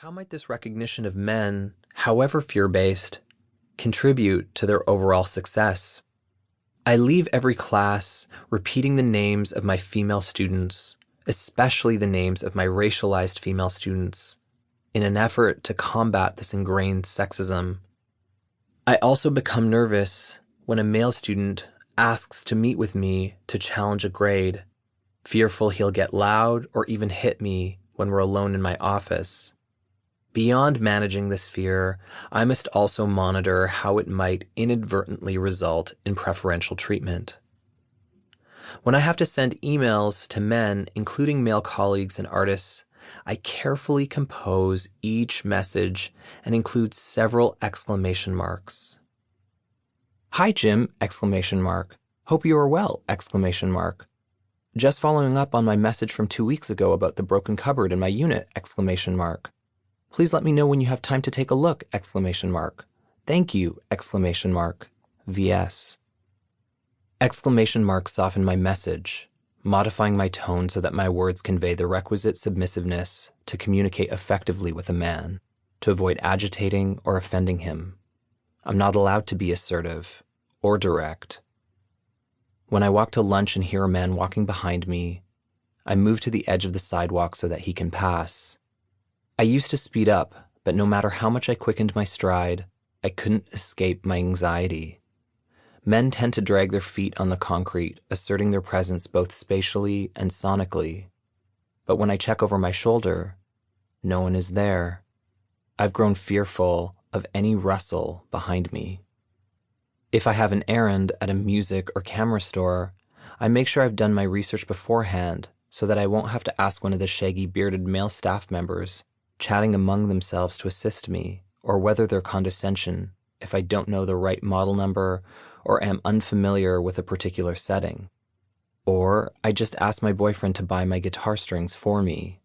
How might this recognition of men, however fear-based, contribute to their overall success? I leave every class repeating the names of my female students, especially the names of my racialized female students, in an effort to combat this ingrained sexism. I also become nervous when a male student asks to meet with me to challenge a grade, fearful he'll get loud or even hit me when we're alone in my office. Beyond managing this fear, I must also monitor how it might inadvertently result in preferential treatment. When I have to send emails to men, including male colleagues and artists, I carefully compose each message and include several exclamation marks. "Hi, Jim!" exclamation mark. "Hope you are well!" exclamation mark. "Just following up on my message from 2 weeks ago about the broken cupboard in my unit!" exclamation mark. "Please let me know when you have time to take a look!" exclamation mark. "Thank you!" exclamation mark. VS. Exclamation marks soften my message, modifying my tone so that my words convey the requisite submissiveness to communicate effectively with a man, to avoid agitating or offending him. I'm not allowed to be assertive or direct. When I walk to lunch and hear a man walking behind me, I move to the edge of the sidewalk so that he can pass. I used to speed up, but no matter how much I quickened my stride, I couldn't escape my anxiety. Men tend to drag their feet on the concrete, asserting their presence both spatially and sonically. But when I check over my shoulder, no one is there. I've grown fearful of any rustle behind me. If I have an errand at a music or camera store, I make sure I've done my research beforehand so that I won't have to ask one of the shaggy bearded male staff members chatting among themselves to assist me, or whether their condescension if I don't know the right model number or am unfamiliar with a particular setting. Or I just ask my boyfriend to buy my guitar strings for me.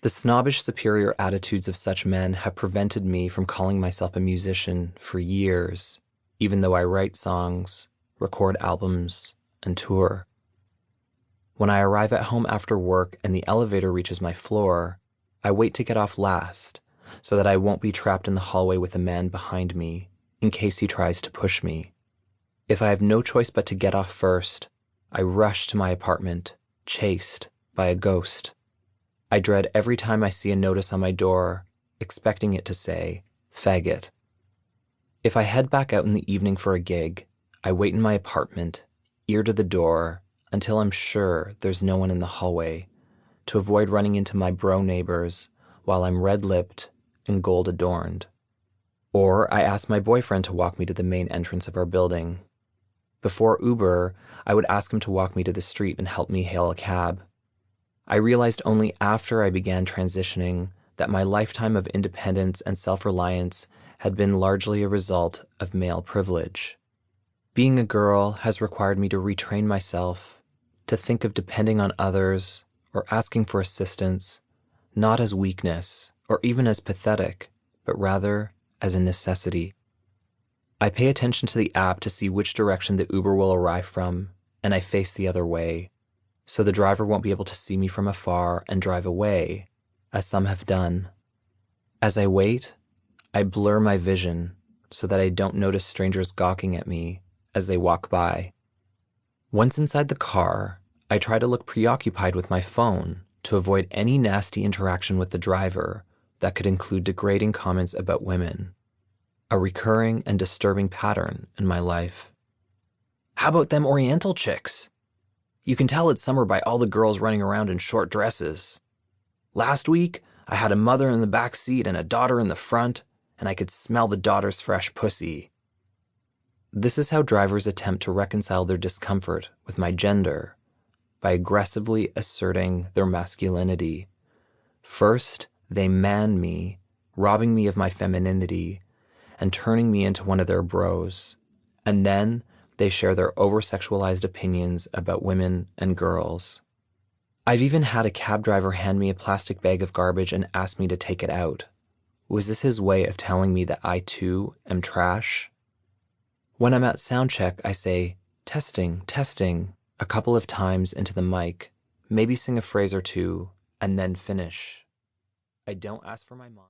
The snobbish superior attitudes of such men have prevented me from calling myself a musician for years, even though I write songs, record albums, and tour. When I arrive at home after work and the elevator reaches my floor, I wait to get off last so that I won't be trapped in the hallway with a man behind me in case he tries to push me. If I have no choice but to get off first, I rush to my apartment, chased by a ghost. I dread every time I see a notice on my door, expecting it to say, "faggot." If I head back out in the evening for a gig, I wait in my apartment, ear to the door, until I'm sure there's no one in the hallway, to avoid running into my bro neighbors while I'm red-lipped and gold-adorned. Or I ask my boyfriend to walk me to the main entrance of our building. Before Uber, I would ask him to walk me to the street and help me hail a cab. I realized only after I began transitioning that my lifetime of independence and self-reliance had been largely a result of male privilege. Being a girl has required me to retrain myself, to think of depending on others or asking for assistance, not as weakness or even as pathetic, but rather as a necessity. I pay attention to the app to see which direction the Uber will arrive from, and I face the other way, so the driver won't be able to see me from afar and drive away, as some have done. As I wait, I blur my vision so that I don't notice strangers gawking at me as they walk by. Once inside the car, I try to look preoccupied with my phone to avoid any nasty interaction with the driver that could include degrading comments about women, a recurring and disturbing pattern in my life. "How about them Oriental chicks? You can tell it's summer by all the girls running around in short dresses. Last week, I had a mother in the back seat and a daughter in the front, and I could smell the daughter's fresh pussy." This is how drivers attempt to reconcile their discomfort with my gender, by aggressively asserting their masculinity. First, they man me, robbing me of my femininity, and turning me into one of their bros. And then they share their over-sexualized opinions about women and girls. I've even had a cab driver hand me a plastic bag of garbage and ask me to take it out. Was this his way of telling me that I too am trash? When I'm at soundcheck, I say, "Testing, testing," a couple of times into the mic, maybe sing a phrase or two, and then finish. I don't ask for my mom.